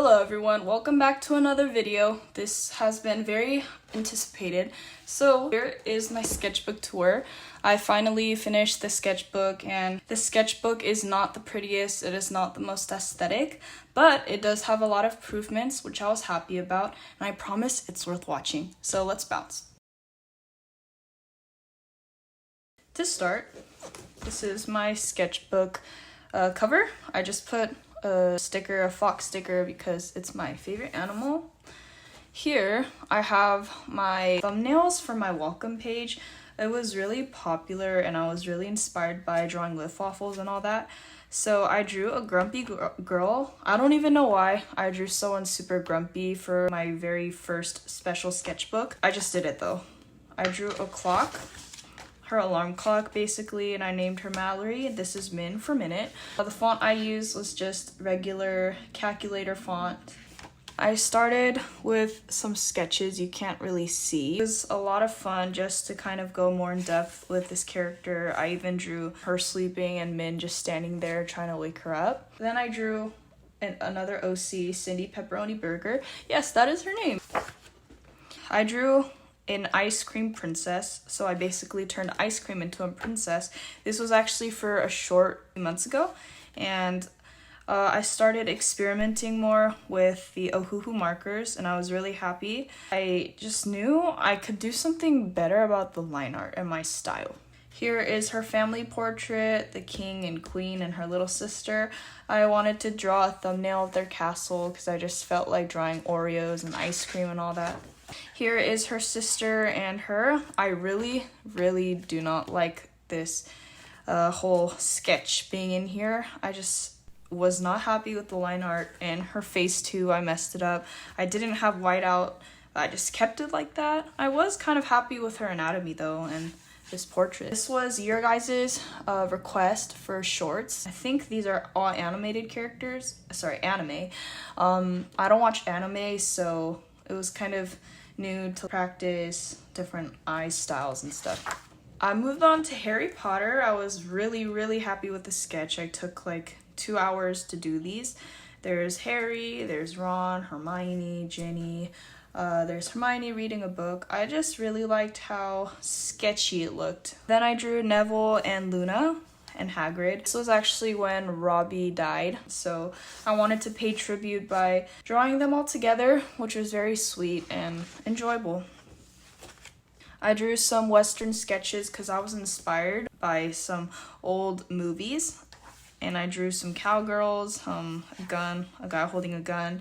Hello everyone, welcome back to another video. This has been very anticipated. So here is my sketchbook tour. I finally finished the sketchbook, and the sketchbook is not the prettiest, it is not the most aesthetic, but it does have a lot of improvements which I was happy about, and I promise it's worth watching. So let's bounce. To start, this is my sketchbook cover. I just put a fox sticker, because it's my favorite animal. Here I have my thumbnails for my welcome page. It was really popular and I was really inspired by drawing lift waffles and all that. So I drew a grumpy girl. I don't even know why I drew someone super grumpy for my very first special sketchbook. I just did it though. I drew a clock, her alarm clock basically, and I named her Mallory. This is Min for minute. The font I used was just regular calculator font. I started with some sketches you can't really see. It was a lot of fun just to kind of go more in depth with this character. I even drew her sleeping and Min just standing there trying to wake her up. Then I drew another OC, Cindy Pepperoni Burger. Yes, that is her name. I drew an ice cream princess, so I basically turned ice cream into a princess. This was actually for a short months ago, and I started experimenting more with the Ohuhu markers, and I was really happy. I just knew I could do something better about the line art and my style. Here is her family portrait, the king and queen and her little sister. I wanted to draw a thumbnail of their castle because I just felt like drawing Oreos and ice cream and all that. Here is her sister and her. I really do not like this whole sketch being in here. I just was not happy with the line art, and her face too. I messed it up. I didn't have whiteout. I just kept it like that. I was kind of happy with her anatomy though, and this portrait. This was your guys' request for shorts. I think these are all animated characters. Sorry, anime. I don't watch anime, so it was kind of new to practice different eye styles and stuff. I moved on to Harry Potter. I was really happy with the sketch. I took like 2 hours to do these. There's Harry, there's Ron, Hermione, Ginny. There's Hermione reading a book. I just really liked how sketchy it looked. Then I drew Neville and Luna and Hagrid. This was actually when Robbie died, so I wanted to pay tribute by drawing them all together, which was very sweet and enjoyable. I drew some Western sketches because I was inspired by some old movies, and I drew some cowgirls, a guy holding a gun.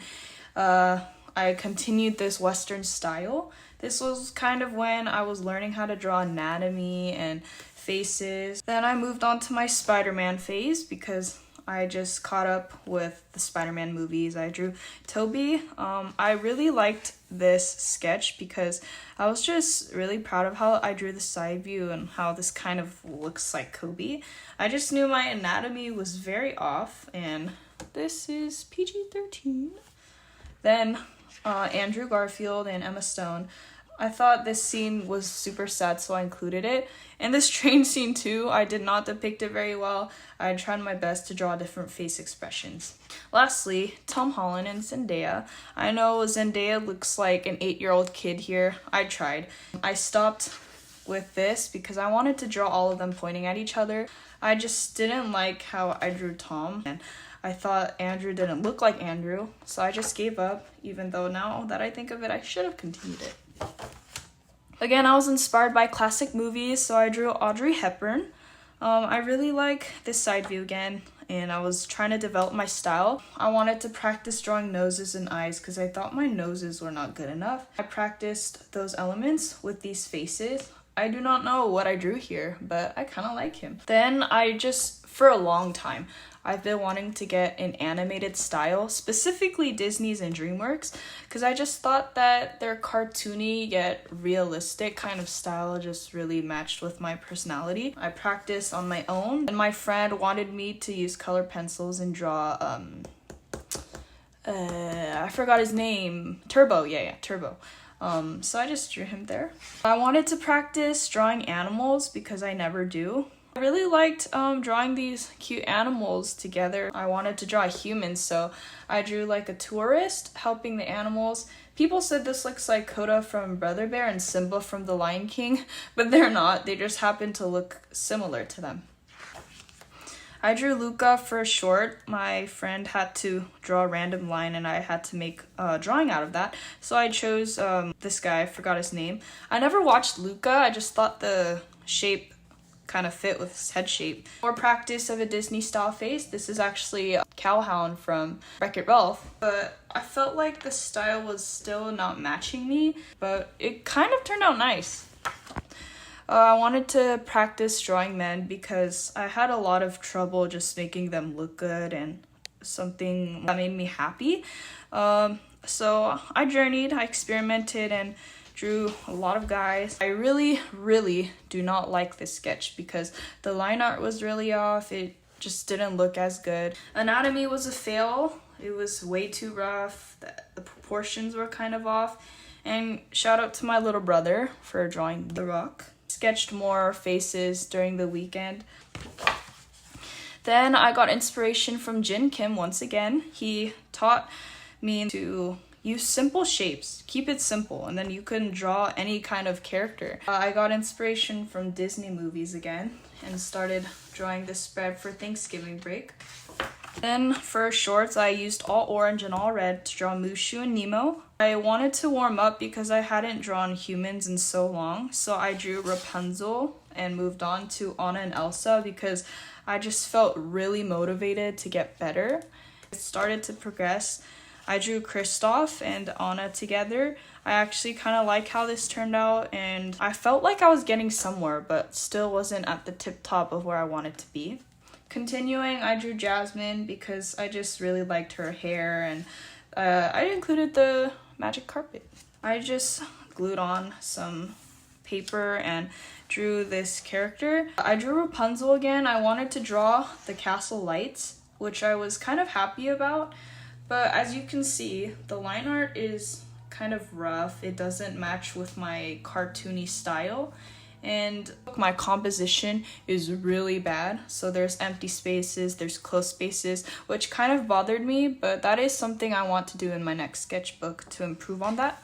I continued this Western style. This was kind of when I was learning how to draw anatomy and faces. Then I moved on to my Spider-Man phase because I just caught up with the Spider-Man movies. I drew Toby. I really liked this sketch because I was just really proud of how I drew the side view and how this kind of looks like Kobe. I just knew my anatomy was very off, and this is PG-13. Then Andrew Garfield and Emma Stone. I thought this scene was super sad, so I included it. And this train scene too, I did not depict it very well. I tried my best to draw different face expressions. Lastly, Tom Holland and Zendaya. I know Zendaya looks like an 8-year-old kid here. I tried. I stopped with this because I wanted to draw all of them pointing at each other. I just didn't like how I drew Tom, and I thought Andrew didn't look like Andrew, so I just gave up, even though now that I think of it, I should have continued it. Again, I was inspired by classic movies, so I drew Audrey Hepburn. I really like this side view again, and I was trying to develop my style. I wanted to practice drawing noses and eyes because I thought my noses were not good enough. I practiced those elements with these faces. I do not know what I drew here, but I kind of like him. Then for a long time, I've been wanting to get an animated style, specifically Disney's and DreamWorks, because I just thought that their cartoony yet realistic kind of style just really matched with my personality. I practiced on my own, and my friend wanted me to use color pencils and draw, I forgot his name, Turbo, yeah, Turbo. So I just drew him there. I wanted to practice drawing animals because I never do. I really liked drawing these cute animals together. I wanted to draw humans, so I drew like a tourist helping the animals. People said this looks like Coda from Brother Bear and Simba from The Lion King, but they're not. They just happen to look similar to them. I drew Luca for a short. My friend had to draw a random line and I had to make a drawing out of that. So I chose this guy, I forgot his name. I never watched Luca, I just thought the shape kind of fit with his head shape. More practice of a Disney style face. This is actually Cowhound from Wreck-It Ralph, but I felt like the style was still not matching me, but it kind of turned out nice. I wanted to practice drawing men because I had a lot of trouble just making them look good and something that made me happy. So I journeyed, I experimented, and drew a lot of guys. I really do not like this sketch because the line art was really off. It just didn't look as good. Anatomy was a fail. It was way too rough. The proportions were kind of off. And shout out to my little brother for drawing The Rock. Sketched more faces during the weekend. Then I got inspiration from Jin Kim once again. He taught me to use simple shapes, keep it simple, and then you can draw any kind of character. I got inspiration from Disney movies again and started drawing this spread for Thanksgiving break. Then for shorts, I used all orange and all red to draw Mushu and Nemo. I wanted to warm up because I hadn't drawn humans in so long, so I drew Rapunzel and moved on to Anna and Elsa because I just felt really motivated to get better. It started to progress. I drew Kristoff and Anna together. I actually kind of like how this turned out, and I felt like I was getting somewhere, but still wasn't at the tip top of where I wanted to be. Continuing, I drew Jasmine because I just really liked her hair, and I included the magic carpet. I just glued on some paper and drew this character. I drew Rapunzel again. I wanted to draw the castle lights, which I was kind of happy about. But as you can see, the line art is kind of rough. It doesn't match with my cartoony style. And my composition is really bad. So there's empty spaces, there's closed spaces, which kind of bothered me. But that is something I want to do in my next sketchbook to improve on that.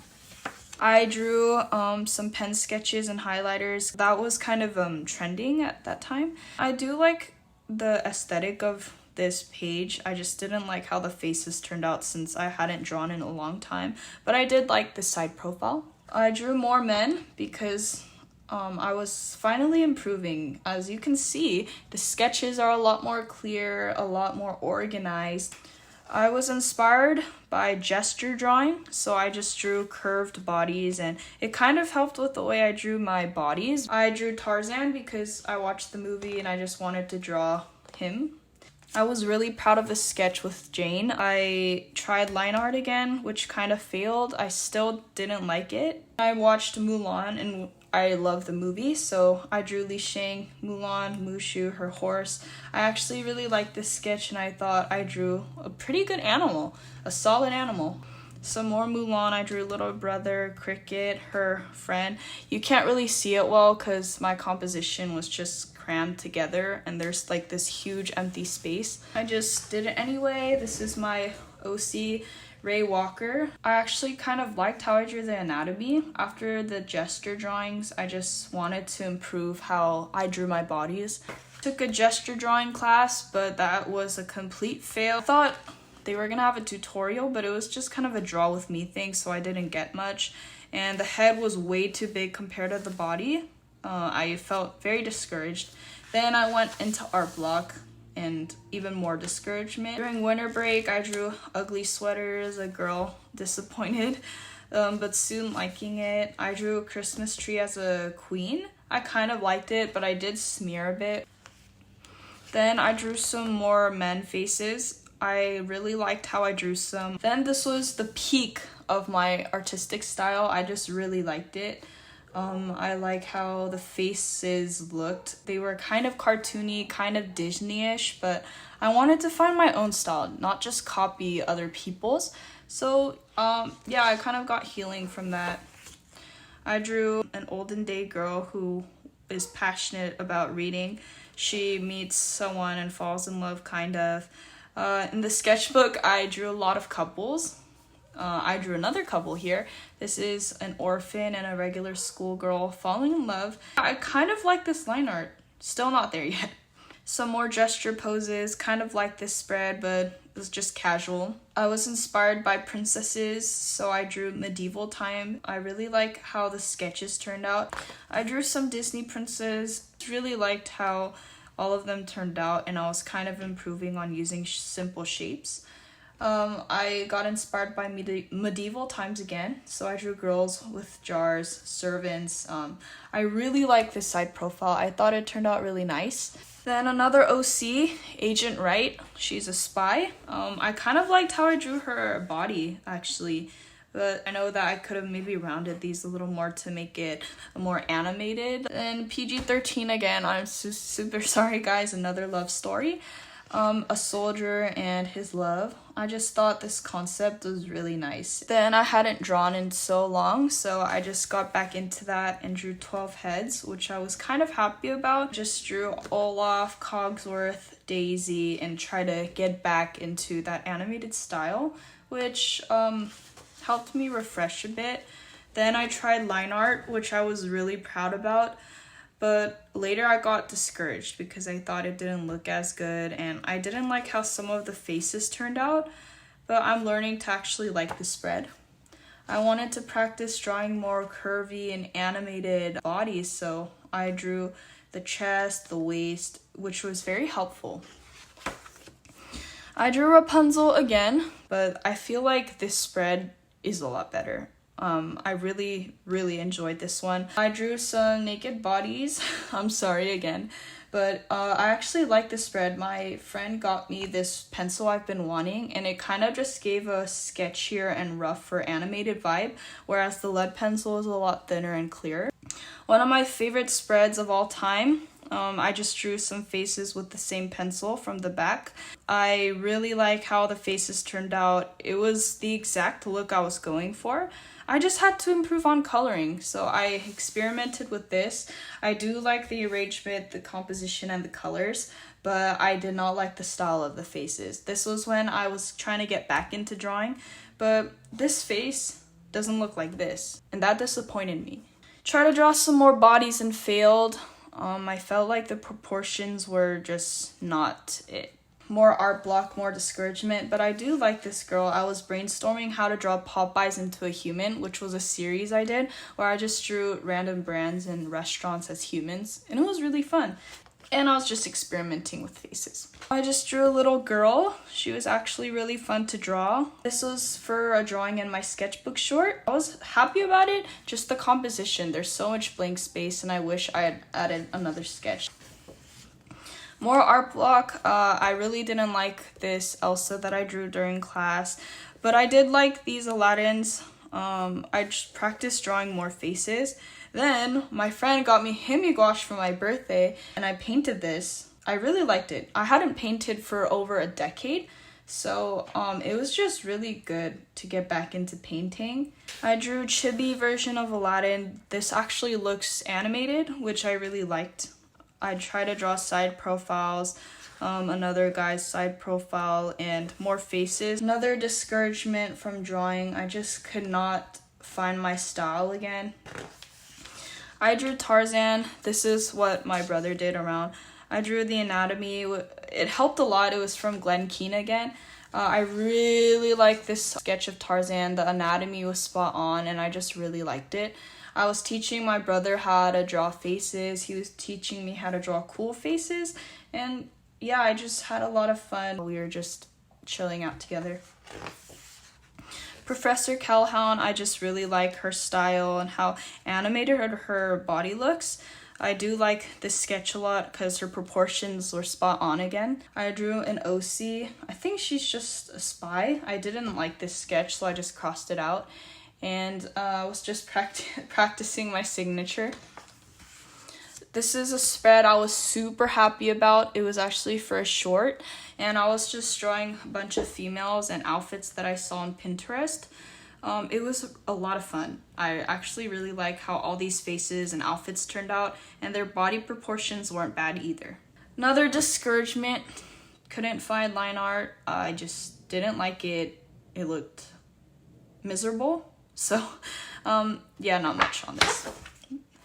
I drew some pen sketches and highlighters. That was kind of trending at that time. I do like the aesthetic of this page. I just didn't like how the faces turned out since I hadn't drawn in a long time, but I did like the side profile. I drew more men because I was finally improving. As you can see, the sketches are a lot more clear, a lot more organized. I was inspired by gesture drawing, so I just drew curved bodies, and it kind of helped with the way I drew my bodies. I drew Tarzan because I watched the movie and I just wanted to draw him. I was really proud of the sketch with Jane. I tried line art again, which kind of failed. I still didn't like it. I watched Mulan and I love the movie, so I drew Li Shang, Mulan, Mushu, her horse. I actually really liked this sketch and I thought I drew a pretty good animal, a solid animal. Some more Mulan. I drew little brother, Cricket, her friend. You can't really see it well because my composition was just crammed together and there's like this huge empty space. I just did it anyway. This is my OC, Ray Walker. I actually kind of liked how I drew the anatomy. After the gesture drawings, I just wanted to improve how I drew my bodies. Took a gesture drawing class, but that was a complete fail. I thought they were gonna have a tutorial, but it was just kind of a draw with me thing, so I didn't get much. And the head was way too big compared to the body. I felt very discouraged. Then I went into art block and even more discouragement. During winter break, I drew ugly sweaters, a girl disappointed, but soon liking it. I drew a Christmas tree as a queen. I kind of liked it, but I did smear a bit. Then I drew some more men faces. I really liked how I drew some. Then this was the peak of my artistic style. I just really liked it. I like how the faces looked. They were kind of cartoony, kind of Disney-ish, but I wanted to find my own style, not just copy other people's. So, yeah, I kind of got healing from that. I drew an olden day girl who is passionate about reading. she meets someone and falls in love, kind of. In the sketchbook, I drew a lot of couples. I drew another couple here. This is an orphan and a regular schoolgirl falling in love. I kind of like this line art. Still not there yet. Some more gesture poses, kind of like this spread, but it was just casual. I was inspired by princesses, so I drew medieval time. I really like how the sketches turned out. I drew some Disney princes. Really liked how all of them turned out, and I was kind of improving on using simple shapes. I got inspired by medieval times again, so I drew girls with jars, servants. I really like this side profile. I thought it turned out really nice. Then another OC, Agent Wright. She's a spy. I kind of liked how I drew her body, actually, but I know that I could have maybe rounded these a little more to make it more animated. And PG-13 again. I'm super sorry, guys. Another love story. A soldier and his love. I just thought this concept was really nice. Then I hadn't drawn in so long, so I just got back into that and drew 12 heads, which I was kind of happy about. Just drew Olaf, Cogsworth, Daisy, and try to get back into that animated style, which helped me refresh a bit. Then I tried line art, which I was really proud about. But later I got discouraged because I thought it didn't look as good and I didn't like how some of the faces turned out, but I'm learning to actually like the spread. I wanted to practice drawing more curvy and animated bodies, so I drew the chest, the waist, which was very helpful. I drew Rapunzel again, but I feel like this spread is a lot better. I really enjoyed this one. I drew some naked bodies. I'm sorry again, but I actually like this spread. My friend got me this pencil I've been wanting, and it kind of just gave a sketchier and rougher animated vibe, whereas the lead pencil is a lot thinner and clearer. One of my favorite spreads of all time. I just drew some faces with the same pencil from the back. I really like how the faces turned out. It was the exact look I was going for. I just had to improve on coloring, so I experimented with this. I do like the arrangement, the composition, and the colors, but I did not like the style of the faces. This was when I was trying to get back into drawing, but this face doesn't look like this, and that disappointed me. Tried to draw some more bodies and failed. I felt like the proportions were just not it. More art block, more discouragement, but I do like this girl. I was brainstorming how to draw Popeyes into a human, which was a series I did where I just drew random brands and restaurants as humans, and it was really fun. And I was just experimenting with faces. I just drew a little girl. She was actually really fun to draw. This was for a drawing in my sketchbook short. I was happy about it, just the composition. There's so much blank space and I wish I had added another sketch. More art block. I really didn't like this Elsa that I drew during class, but I did like these Aladdins. I just practiced drawing more faces. Then my friend got me hemi-gouache for my birthday and I painted this. I really liked it. I hadn't painted for over a decade, so it was just really good to get back into painting. I drew a chibi version of Aladdin. This actually looks animated, which I really liked. I tried to draw side profiles, another guy's side profile, and more faces. Another discouragement from drawing. I just could not find my style again. I drew Tarzan. This is what my brother did around. I drew the anatomy. It helped a lot. It was from Glenn Keane again. I really like this sketch of Tarzan. The anatomy was spot on and I just really liked it. I was teaching my brother how to draw faces. He was teaching me how to draw cool faces. And yeah, I just had a lot of fun. We were just chilling out together. Professor Calhoun, I just really like her style and how animated her body looks. I do like this sketch a lot because her proportions were spot on again. I drew an OC. I think she's just a spy. I didn't like this sketch, so I just crossed it out. And I was just practicing my signature. This is a spread I was super happy about. It was actually for a short, and I was just drawing a bunch of females and outfits that I saw on Pinterest. It was a lot of fun. I actually really like how all these faces and outfits turned out, and their body proportions weren't bad either. Another discouragement, couldn't find line art. I just didn't like it. It looked miserable. So yeah, not much on this.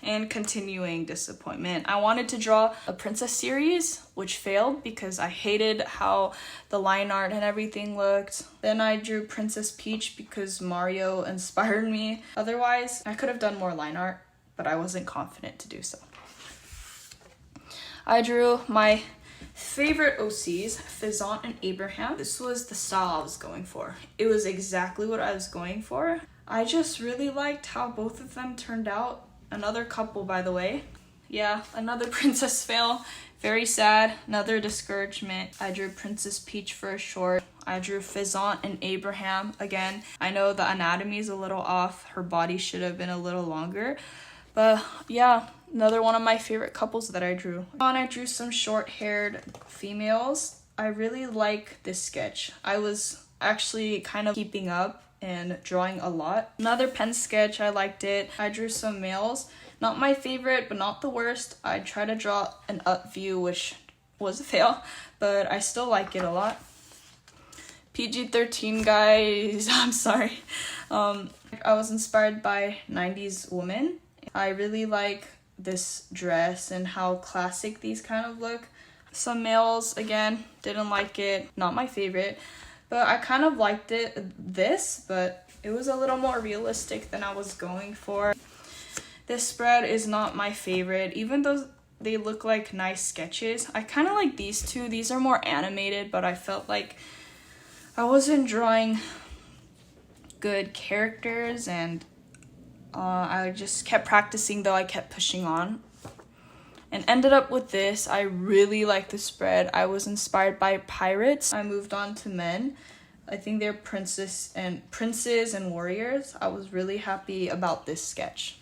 And continuing disappointment. I wanted to draw a princess series, which failed because I hated how the line art and everything looked. Then I drew Princess Peach because Mario inspired me. Otherwise, I could have done more line art, but I wasn't confident to do so. I drew my favorite OCs, Faisan and Abraham. This was the style I was going for. It was exactly what I was going for. I just really liked how both of them turned out. Another couple, by the way. Yeah, another princess fail. Very sad. Another discouragement. I drew Princess Peach for a short. I drew Faisan and Abraham. Again, I know the anatomy is a little off. Her body should have been a little longer. But yeah, another one of my favorite couples that I drew. And I drew some short-haired females. I really like this sketch. I was actually kind of keeping up and drawing a lot. Another pen sketch, I liked it. I drew some males. Not my favorite, but not the worst. I tried to draw an up view, which was a fail, but I still like it a lot. PG-13 guys, I'm sorry. I was inspired by 90s women. I really like this dress and how classic these kind of look. Some males, again, didn't like it. Not my favorite. But I kind of liked this, but it was a little more realistic than I was going for. This spread is not my favorite, even though they look like nice sketches. I kind of like these two. These are more animated, but I felt like I wasn't drawing good characters, and I just kept practicing, though I kept pushing on. And ended up with this. I really like the spread. I was inspired by pirates. I moved on to men. I think they're princes and warriors. I was really happy about this sketch.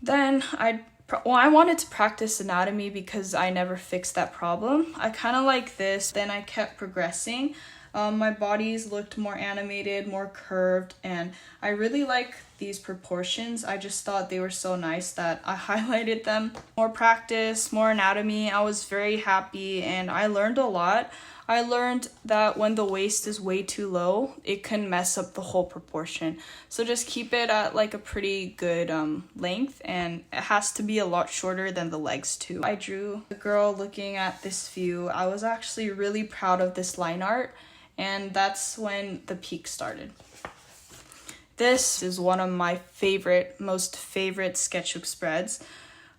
Then I wanted to practice anatomy because I never fixed that problem. I kind of like this. Then I kept progressing. My bodies looked more animated, more curved, and I really like these proportions. I just thought they were so nice that I highlighted them. More practice, more anatomy. I was very happy and I learned a lot. I learned that when the waist is way too low, it can mess up the whole proportion. So just keep it at like a pretty good length, and it has to be a lot shorter than the legs too. I drew a girl looking at this view. I was actually really proud of this line art, and that's when the peak started. This is one of my most favorite sketchbook spreads.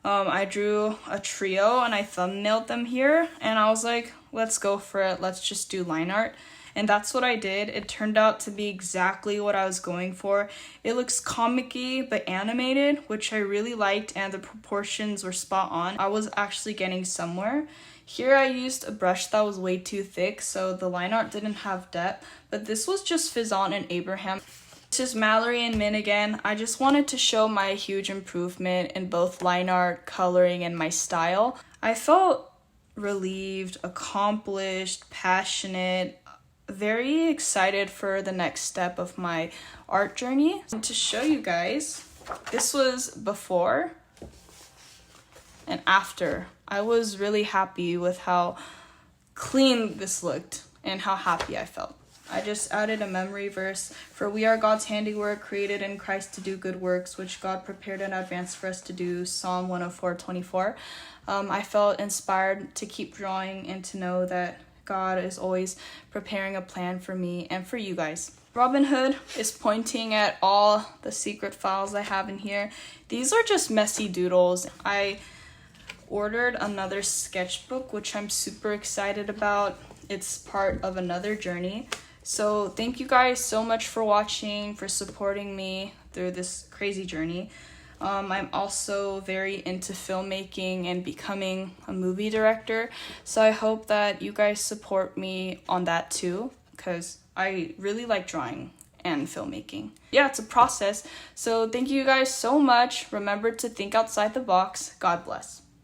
I drew a trio and I thumbnailed them here, and I was like, let's go for it. Let's just do line art. And that's what I did. It turned out to be exactly what I was going for. It looks comic-y but animated, which I really liked, and the proportions were spot on. I was actually getting somewhere. Here I used a brush that was way too thick, so the line art didn't have depth, but this was just Faisan and Abraham. This is Mallory and Min again. I just wanted to show my huge improvement in both line art, coloring, and my style. I felt relieved, accomplished, passionate, very excited for the next step of my art journey. And to show you guys, this was before and after. I was really happy with how clean this looked and how happy I felt. I just added a memory verse. For we are God's handiwork, created in Christ to do good works, which God prepared in advance for us to do. Psalm 104:24. I felt inspired to keep drawing and to know that God is always preparing a plan for me and for you guys. Robin Hood is pointing at all the secret files I have in here. These are just messy doodles. I ordered another sketchbook, which I'm super excited about. It's part of another journey. So thank you guys so much for watching, for supporting me through this crazy journey. I'm also very into filmmaking and becoming a movie director. So I hope that you guys support me on that too, because I really like drawing and filmmaking. Yeah, it's a process. So thank you guys so much. Remember to think outside the box. God bless.